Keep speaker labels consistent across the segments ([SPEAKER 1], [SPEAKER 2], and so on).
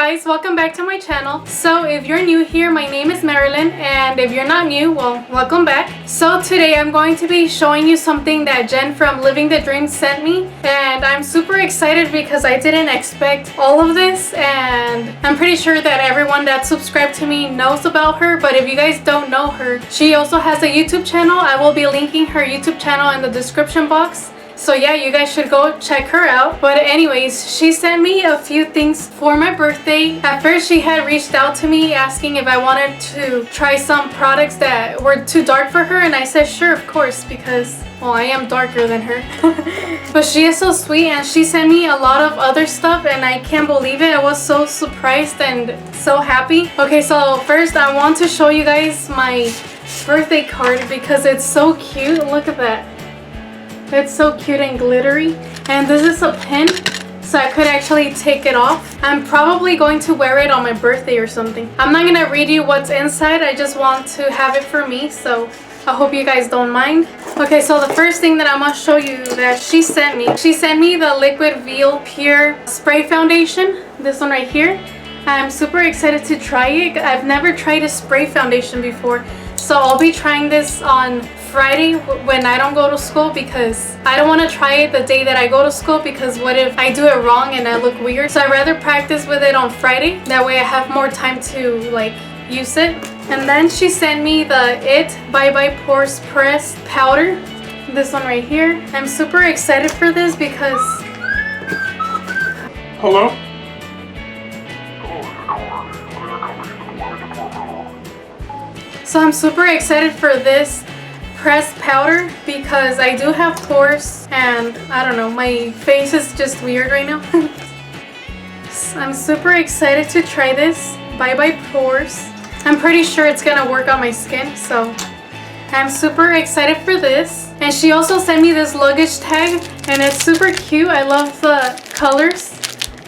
[SPEAKER 1] guys, welcome back to my channel. So if you're new here, my name is Marilyn, and if you're not new, well, welcome back. So today I'm going to be showing you something that Jen from Living the Dream sent me, and I'm super excited because I didn't expect all of this, and I'm pretty sure that everyone that subscribed to me knows about her. But if you guys don't know her, she also has a YouTube channel. I will be linking her YouTube channel in the description box. So yeah, you guys should go check her out. But anyways, she sent me a few things for my birthday. At first, she had reached out to me asking if I wanted to try some products that were too dark for her. And I said, sure, of course, because, well, I am darker than her. But she is so sweet, and she sent me a lot of other stuff, and I can't believe it. I was so surprised and so happy. Okay, so first I want to show you guys my birthday card because it's so cute. Look at that. It's so cute and glittery. And this is a pin, so I could actually take it off. I'm probably going to wear it on my birthday or something. I'm not gonna read you what's inside. I just want to have it for me, so I hope you guys don't mind. Okay, so the first thing that I'm gonna show you that she sent me the Liquid Veil Pure Spray Foundation. This one right here. I'm super excited to try it. I've never tried a spray foundation before, so I'll be trying this on Friday when I don't go to school, because I don't want to try it the day that I go to school, because what if I do it wrong and I look weird? So I'd rather practice with it on Friday. That way I have more time to like use it. And then she sent me the It Bye Bye Pores Press Powder. This one right here. I'm super excited for this because...
[SPEAKER 2] Hello?
[SPEAKER 1] So I'm super excited for this pressed powder because I do have pores, and I don't know, my face is just weird right now. So I'm super excited to try this Bye Bye Pores. I'm pretty sure it's gonna work on my skin, so I'm super excited for this. And she also sent me this luggage tag, and it's super cute. I love the colors.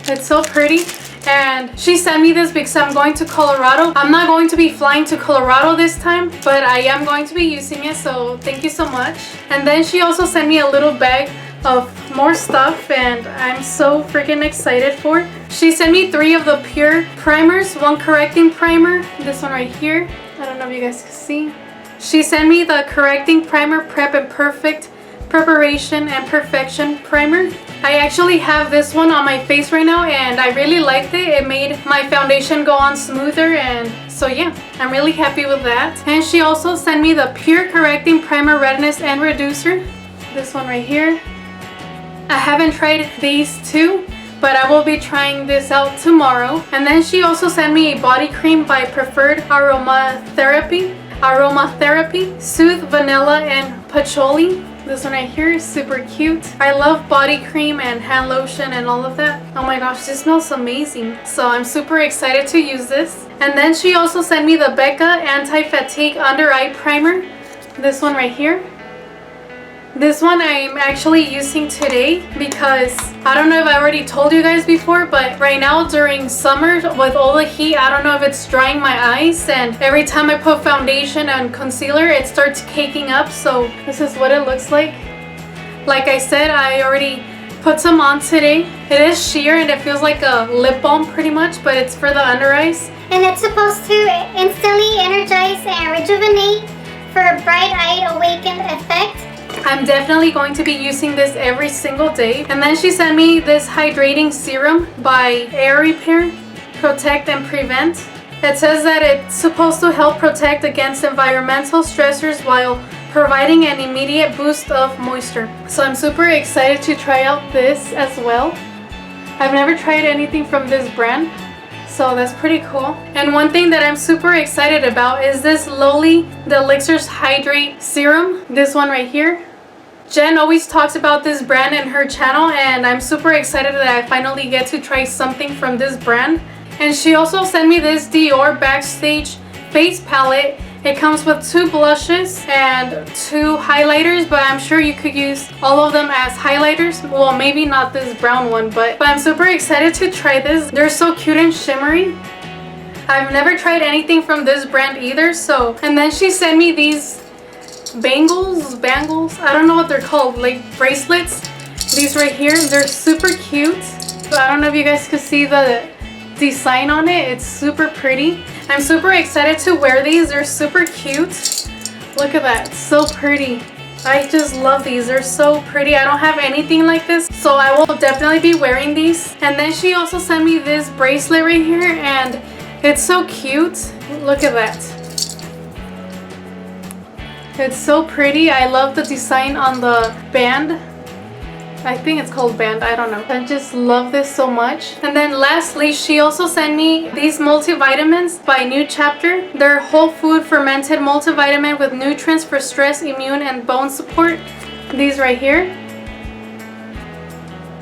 [SPEAKER 1] It's so pretty. And she sent me this because I'm going to Colorado. I'm not going to be flying to Colorado this time, but I am going to be using it, so thank you so much. And then she also sent me a little bag of more stuff, and I'm so freaking excited for it. She sent me 3 of the Pure primers, 1 correcting primer, this one right here. I don't know if you guys can see. She sent me the correcting primer, Prep and Perfect Preparation and Perfection primer. I actually have this one on my face right now, and I really liked it. It made my foundation go on smoother, and so yeah, I'm really happy with that. And she also sent me the Pure Correcting Primer Redness and Reducer. This one right here. I haven't tried these two, but I will be trying this out tomorrow. And then she also sent me a body cream by Preferred Aromatherapy. Soothe Vanilla and Patchouli. This one right here is super cute. I love body cream and hand lotion and all of that. Oh my gosh, this smells amazing. So I'm super excited to use this. And then she also sent me the Becca Anti-Fatigue Under Eye Primer. This one right here. This one I'm actually using today because I don't know if I already told you guys before, but right now during summer with all the heat, I don't know if it's drying my eyes, and every time I put foundation and concealer it starts caking up. So this is what it looks like. Like I said, I already put some on today. It is sheer and it feels like a lip balm pretty much, but it's for the under eyes.
[SPEAKER 3] And it's supposed to instantly energize and rejuvenate for a bright-eyed awakened effect.
[SPEAKER 1] I'm definitely going to be using this every single day. And then she sent me this hydrating serum by Air Repair, Protect and Prevent. It says that it's supposed to help protect against environmental stressors while providing an immediate boost of moisture. So I'm super excited to try out this as well. I've never tried anything from this brand, so that's pretty cool. And one thing that I'm super excited about is this Lowly Delixers Hydrate Serum. This one right here. Jen always talks about this brand in her channel, and I'm super excited that I finally get to try something from this brand. And she also sent me this Dior Backstage Face Palette. It comes with 2 blushes and 2 highlighters, but I'm sure you could use all of them as highlighters. Well, maybe not this brown one, but I'm super excited to try this. They're so cute and shimmery. I've never tried anything from this brand either, so. And then she sent me these bangles, I don't know what they're called, like bracelets. These right here, they're super cute. So I don't know if you guys can see the design on it. It's super pretty. I'm super excited to wear these. They're super cute. Look at that, so pretty. I just love these. They're so pretty. I don't have anything like this, so I will definitely be wearing these. And then she also sent me this bracelet right here, and it's so cute. Look at that. It's so pretty. I love the design on the band. I think it's called band, I don't know. I just love this so much. And then lastly, she also sent me these multivitamins by New Chapter. They're whole food fermented multivitamin with nutrients for stress, immune, and bone support. These right here.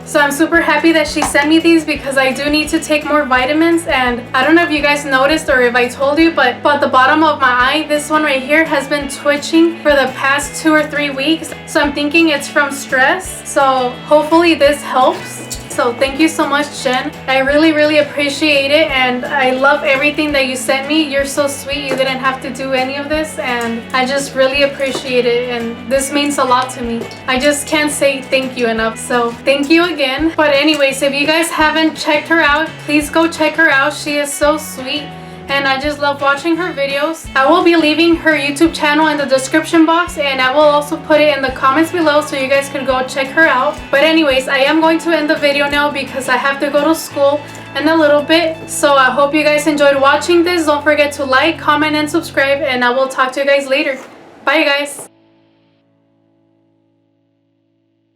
[SPEAKER 1] So I'm super happy that she sent me these because I do need to take more vitamins. And I don't know if you guys noticed or if I told you, but the bottom of my eye, this one right here, has been twitching for the past 2 or 3 weeks. So I'm thinking it's from stress. So hopefully this helps. So thank you so much, Jen. I really appreciate it, and I love everything that you sent me. You're so sweet. You didn't have to do any of this, and I just really appreciate it, and this means a lot to me. I just can't say thank you enough, so thank you again. But anyways, if you guys haven't checked her out, please go check her out. She is so sweet, and I just love watching her videos. I will be leaving her YouTube channel in the description box, and I will also put it in the comments below so you guys can go check her out. But anyways, I am going to end the video now because I have to go to school in a little bit. So I hope you guys enjoyed watching this. Don't forget to like, comment, and subscribe, and I will talk to you guys later. Bye, guys.